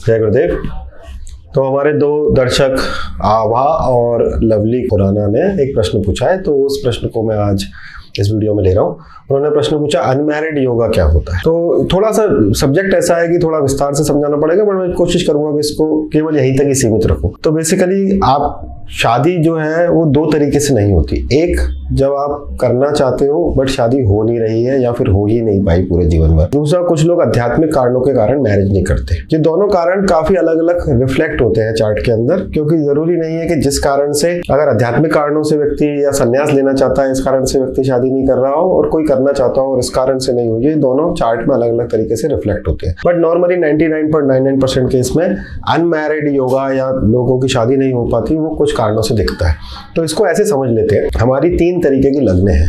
जय गुरुदेव। तो हमारे दो दर्शक आभा और लवली खुराना ने एक प्रश्न पूछा है, तो उस प्रश्न को मैं आज इस वीडियो में ले रहा हूँ। उन्होंने प्रश्न पूछा अनमैरिड योगा क्या होता है। तो थोड़ा सा सब्जेक्ट ऐसा है कि थोड़ा विस्तार से समझाना पड़ेगा, बट मैं कोशिश करूंगा कि इसको केवल यहीं तक ही सीमित रखूं। तो बेसिकली आप शादी जो है वो दो तरीके से नहीं होती। एक, जब आप करना चाहते हो बट शादी हो नहीं रही है या फिर हो ही नहीं पाई पूरे जीवन भर। दूसरा, कुछ लोग आध्यात्मिक कारणों के कारण मैरिज नहीं करते। ये दोनों कारण काफी अलग अलग रिफ्लेक्ट होते हैं चार्ट के अंदर, क्योंकि जरूरी नहीं है कि जिस कारण से, अगर आध्यात्मिक कारणों से व्यक्ति या संन्यास लेना चाहता है इस कारण से व्यक्ति शादी नहीं कर रहा हो, और कोई करना चाहता हो और इस कारण से नहीं हुई, ये दोनों चार्ट में अलग अलग तरीके से रिफ्लेक्ट होते हैं। बट नॉर्मली 99.99% केस में अनमैरिड योगा या लोगों की शादी नहीं हो पाती, वो कुछ कारणों से दिखता है। तो इसको ऐसे समझ लेते हैं, हमारी तीन तरीके की लग्न है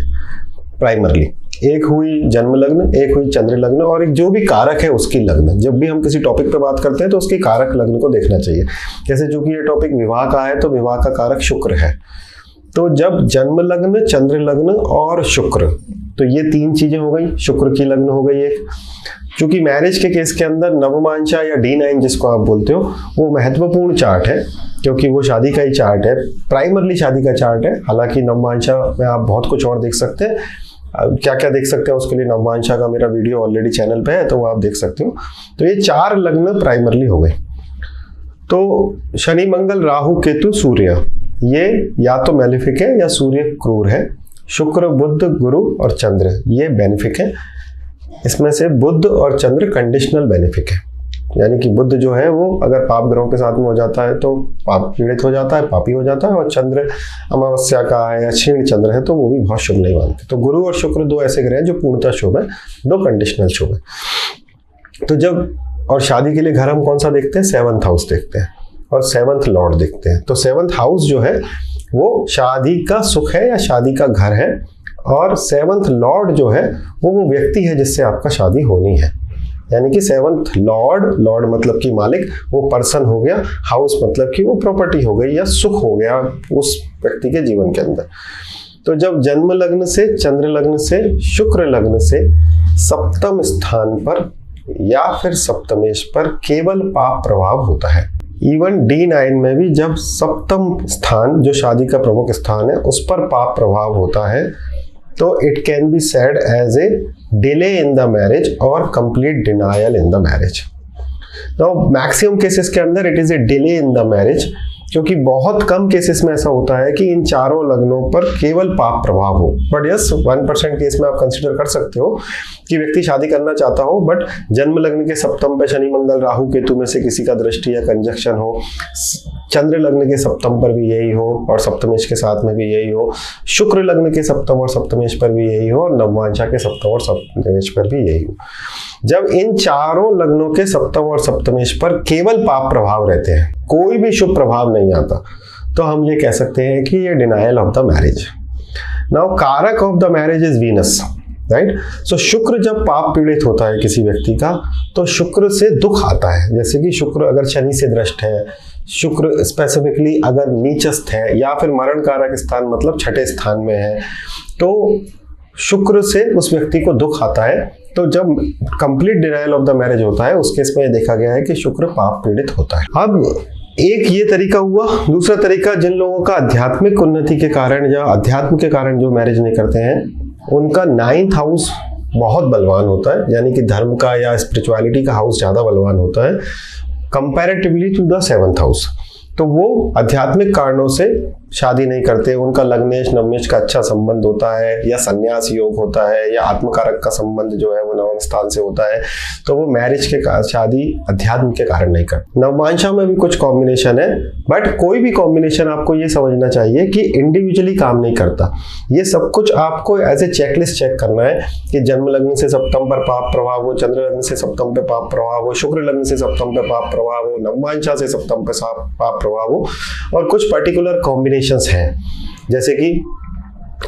प्राइमरली। एक हुई जन्म लग्न, एक हुई चंद्र लग्न, और एक जो भी कारक है उसकी लग्न। जब भी हम किसी टॉपिक पे बात करते हैं तो उसके कारक लग्न को देखना चाहिए। जैसे चूंकि ये टॉपिक विवाह का है तो विवाह का कारक शुक्र है। तो जब जन्म लग्न, चंद्र लग्न और शुक्र, तो ये तीन चीजें हो गई। शुक्र की लग्न हो गई एक। चूंकि मैरिज के केस के अंदर नवमांशा या D9 जिसको आप बोलते हो, वो महत्वपूर्ण चार्ट है, क्योंकि वो शादी का ही चार्ट है, प्राइमरली शादी का चार्ट है। हालांकि नवमांशा में आप बहुत कुछ और देख सकते हैं। क्या क्या देख सकते हैं उसके लिए नवमांशा का मेरा वीडियो ऑलरेडी चैनल पे है, तो वो आप देख सकते हो। तो ये चार लग्न प्राइमरली हो गए। तो शनि, मंगल, राहु, केतु, सूर्य, ये या तो मेलिफिक है या सूर्य क्रूर है। शुक्र, बुध, गुरु और चंद्र ये बेनिफिक है। इसमें से बुध और चंद्र कंडीशनल बेनिफिक है, यानी कि बुध जो है वो अगर पाप ग्रहों के साथ में हो जाता है तो पाप पीड़ित हो जाता है, पापी हो जाता है। और चंद्र अमावस्या का है या क्षीण चंद्र है तो वो भी बहुत शुभ नहीं मानते। तो गुरु और शुक्र दो ऐसे ग्रह हैं जो पूर्णतः शुभ है, दो कंडीशनल शुभ है। तो जब, और शादी के लिए घर हम कौन सा देखते हैं? 7th हाउस देखते हैं और 7th लॉर्ड देखते हैं। तो 7th हाउस जो है वो शादी का सुख है या शादी का घर है, और 7th लॉर्ड जो है वो व्यक्ति है जिससे आपका शादी होनी है। यानी कि 7th लॉर्ड, लॉर्ड मतलब कि मालिक, वो पर्सन हो गया। हाउस मतलब कि वो प्रॉपर्टी हो गई या सुख हो गया उस व्यक्ति के जीवन के अंदर। तो जब जन्म लग्न से, चंद्र लग्न से, शुक्र लग्न से सप्तम स्थान पर या फिर सप्तमेश पर केवल पाप प्रभाव होता है। इवन D9 में भी जब सप्तम स्थान जो शादी का प्रमुख स्थान है उस पर पाप प्रभाव होता है, तो it can be said as a delay in the marriage और complete denial in the marriage. Now maximum cases के अंदर it is a delay in the marriage, क्योंकि बहुत कम केसेस में ऐसा होता है कि इन चारों लग्नों पर केवल पाप प्रभाव हो। बट यस, 1% केस में आप कंसिडर कर सकते हो कि व्यक्ति शादी करना चाहता हो बट जन्म लग्न के सप्तम पे शनि, मंगल, राहु, केतु में से किसी का दृष्टि या कंजक्शन हो, चंद्र लग्न के सप्तम पर भी यही हो और सप्तमेश के साथ में भी यही हो, शुक्र लग्न के सप्तम और सप्तमेश पर भी यही हो, और नवमांशा के सप्तम और सप्तमेश पर भी यही हो। जब इन चारों लग्नों के सप्तम और सप्तमेश पर केवल पाप प्रभाव रहते हैं, कोई भी शुभ प्रभाव नहीं आता, तो हम ये कह सकते हैं कि ये denial of the marriage. Now कारक of the marriage is Venus, right. So शुक्र जब पाप पीड़ित होता है किसी व्यक्ति का, तो शुक्र से दुख आता है। जैसे कि शुक्र अगर शनि से दृष्ट है, शुक्र स्पेसिफिकली अगर नीचस्थ है या फिर मरण कारक स्थान मतलब छठे स्थान में है, तो शुक्र से उस व्यक्ति को दुख आता है। तो जब complete denial of the marriage होता है उस केस में ये देखा गया है कि शुक्र पाप पीड़ित होता है। अब एक ये तरीका हुआ। दूसरा तरीका, जिन लोगों का आध्यात्मिक उन्नति के कारण या अध्यात्म के कारण जो मैरिज नहीं करते हैं, उनका 9th हाउस बहुत बलवान होता है, यानी कि धर्म का या स्पिरिचुअलिटी का हाउस ज्यादा बलवान होता है comparatively to the 7th house. तो वो आध्यात्मिक कारणों से शादी नहीं करते। उनका लग्नेश नवमेश का अच्छा संबंध होता है, या संन्यास योग होता है, या आत्मकारक का संबंध जो है वो नवम स्थान से होता है, तो वो मैरिज के शादी अध्यात्म के कारण नहीं करते। नवमांशा में भी कुछ कॉम्बिनेशन है, बट कोई भी कॉम्बिनेशन आपको ये समझना चाहिए कि इंडिविजुअली काम नहीं करता। ये सब कुछ आपको एज ए चेकलिस्ट चेक करना है कि जन्म लग्न से सप्तम पर पाप प्रभाव हो, चंद्र लग्न से सप्तम पे पाप प्रभाव हो, शुक्र लग्न से सप्तम पे पाप प्रभाव हो, नवमांशा से सप्तम पे पाप प्रभाव हो, और कुछ पर्टिकुलर कॉम्बिनेशंस हैं। जैसे कि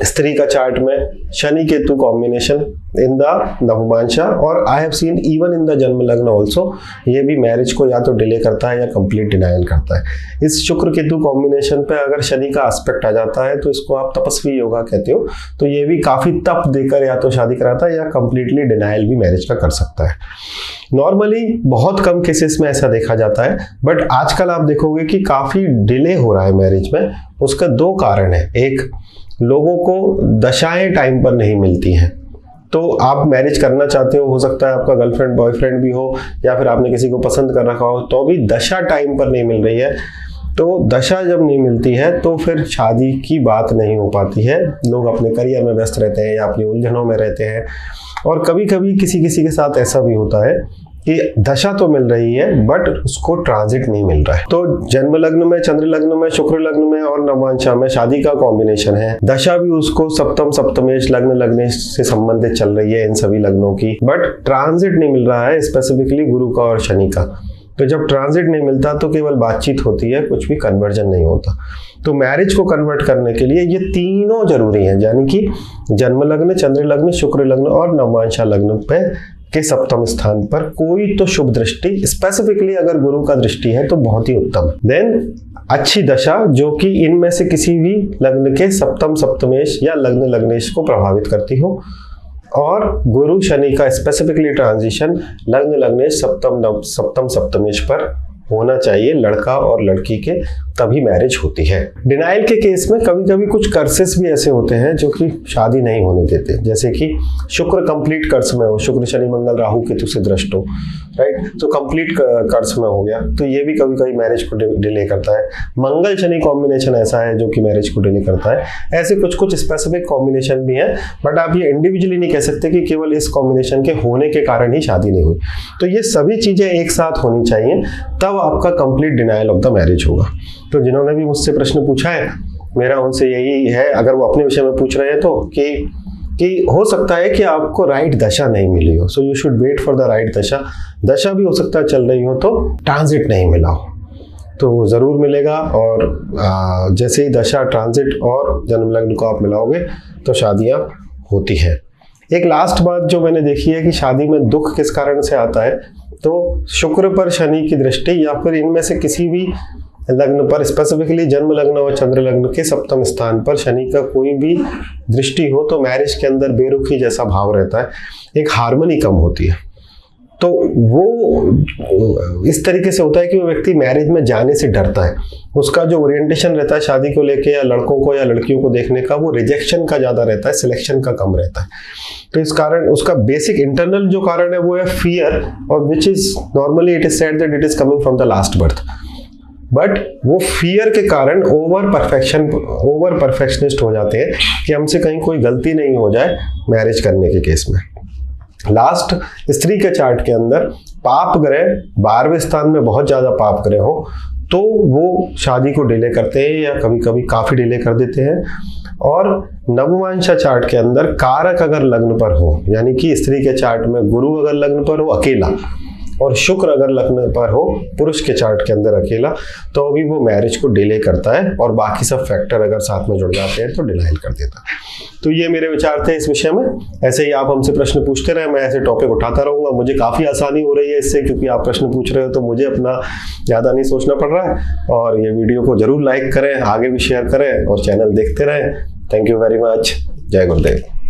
स्त्री का चार्ट में Shani Ketu combination in the navamsha, और I have seen even in the janma lagna also, ये भी मैरिज को या तो डिले करता है या कंप्लीट डिनायल करता है। इस शुक्र केतु कॉम्बिनेशन पे अगर शनि का एस्पेक्ट आ जाता है तो इसको आप तपस्वी योगा कहते हो, तो ये भी काफी तप देकर या तो शादी कराता है या कंप्लीटली डिनायल भी मैरिज का कर सकता है। नॉर्मली बहुत कम केसेस में ऐसा देखा जाता है, बट आजकल आप देखोगे कि काफी डिले हो रहा है मैरिज में। उसका दो कारण है, एक लोगों को दशाएं टाइम पर नहीं मिलती हैं, तो आप मैरिज करना चाहते हो सकता है आपका गर्लफ्रेंड बॉयफ्रेंड भी हो या फिर आपने किसी को पसंद कर रखा हो, तो भी दशा टाइम पर नहीं मिल रही है। तो दशा जब नहीं मिलती है तो फिर शादी की बात नहीं हो पाती है, लोग अपने करियर में व्यस्त रहते हैं या अपनी उलझनों में रहते हैं। और कभी कभी किसी किसी के साथ ऐसा भी होता है कि दशा तो मिल रही है बट उसको ट्रांजिट नहीं मिल रहा है। तो जन्म लग्न में, चंद्र लग्न में, शुक्र लग्न में और नवमांशा में शादी का कॉम्बिनेशन है, दशा भी उसको सप्तम सप्तमेश लग्न लग्नेश से संबंधित चल रही है इन सभी लग्नों की, बट ट्रांजिट नहीं मिल रहा है स्पेसिफिकली गुरु का और शनि का। तो जब ट्रांजिट नहीं मिलता तो केवल बातचीत होती है, कुछ भी कन्वर्जन नहीं होता। तो मैरिज को कन्वर्ट करने के लिए ये तीनों जरूरी हैं, यानी कि जन्म लग्न, चंद्र लग्न, शुक्र लग्न और नवमांशा लग्न पे के सप्तम स्थान पर कोई तो शुभ दृष्टि, स्पेसिफिकली अगर गुरु का दृष्टि है तो बहुत ही उत्तम। देन अच्छी दशा जो कि इनमें से किसी भी लग्न के सप्तम सप्तमेश या लग्न लग्नेश को प्रभावित करती हो, और गुरु शनि का स्पेसिफिकली ट्रांजिशन लग्न लग्नेश सप्तम सप्तमेश पर होना चाहिए लड़का और लड़की के, तभी मैरिज होती है। डिनाइल के केस में कभी कभी कुछ कर्सेस भी ऐसे होते हैं जो कि शादी नहीं होने देते, जैसे कि शुक्र कंप्लीट कर्स में हो, शुक्र शनि मंगल राहु केतु से दृष्ट हो, राइट, तो कंप्लीट कर्स में हो गया, तो ये भी कभी कभी मैरिज को डिले करता है। मंगल शनि कॉम्बिनेशन ऐसा है जो कि मैरिज को डिले करता है। ऐसे कुछ कुछ स्पेसिफिक कॉम्बिनेशन भी है, बट आप ये इंडिविजुअली नहीं कह सकते कि केवल इस कॉम्बिनेशन के होने के कारण ही शादी नहीं हुई। तो ये सभी चीजें एक साथ होनी चाहिए, तब आपका complete denial of the marriage होगा। तो जिन्होंने भी मुझसे प्रश्न पूछा है, मेरा उनसे यही है, अगर वो अपने विषय में पूछ रहे हैं तो कि हो सकता है कि आपको राइट दशा नहीं मिली हो, so you should wait for the right दशा। दशा भी हो सकता है चल रही हो तो ट्रांजिट नहीं मिला हो, तो वो ज़रूर मिलेगा। और जैसे ही दशा, ट्रांजिट और जन्म लग्न को आप मिलाओगे तो शादियाँ होती हैं। एक लास्ट बात जो मैंने देखी है कि शादी में दुख किस कारण से आता है, तो शुक्र पर शनि की दृष्टि या फिर इनमें से किसी भी लग्न पर, स्पेसिफिकली जन्म लग्न और चंद्र लग्न के सप्तम स्थान पर शनि का कोई भी दृष्टि हो तो मैरिज के अंदर बेरुखी जैसा भाव रहता है, एक हार्मनी कम होती है। तो वो इस तरीके से होता है कि वो व्यक्ति मैरिज में जाने से डरता है, उसका जो ओरिएंटेशन रहता है शादी को लेके या लड़कों को या लड़कियों को देखने का, वो रिजेक्शन का ज़्यादा रहता है, सिलेक्शन का कम रहता है। तो इस कारण उसका बेसिक इंटरनल जो कारण है वो है फियर, और which is normally it is said that it is coming from the last birth, but वो फियर के कारण ओवर परफेक्शनिस्ट हो जाते हैं कि हमसे कहीं कोई गलती नहीं हो जाए मैरिज करने के केस में। लास्ट, स्त्री के चार्ट के अंदर पाप ग्रह 12वें स्थान में बहुत ज्यादा पाप ग्रह हो तो वो शादी को डिले करते हैं या कभी कभी काफी डिले कर देते हैं। और नवमांशा चार्ट के अंदर कारक अगर लग्न पर हो, यानी कि स्त्री के चार्ट में गुरु अगर लग्न पर हो अकेला और शुक्र अगर लग्न पर हो पुरुष के चार्ट के अंदर अकेला, तो भी वो मैरिज को डिले करता है, और बाकी सब फैक्टर अगर साथ में जुड़ जाते हैं तो डिनाइल कर देता है। तो ये मेरे विचार थे इस विषय में। ऐसे ही आप हमसे प्रश्न पूछते रहे, मैं ऐसे टॉपिक उठाता रहूंगा। मुझे काफ़ी आसानी हो रही है इससे, क्योंकि आप प्रश्न पूछ रहे हो तो मुझे अपना ज़्यादा नहीं सोचना पड़ रहा है। और ये वीडियो को जरूर लाइक करें, आगे भी शेयर करें और चैनल देखते रहें। Thank you very much. जय गुरुदेव।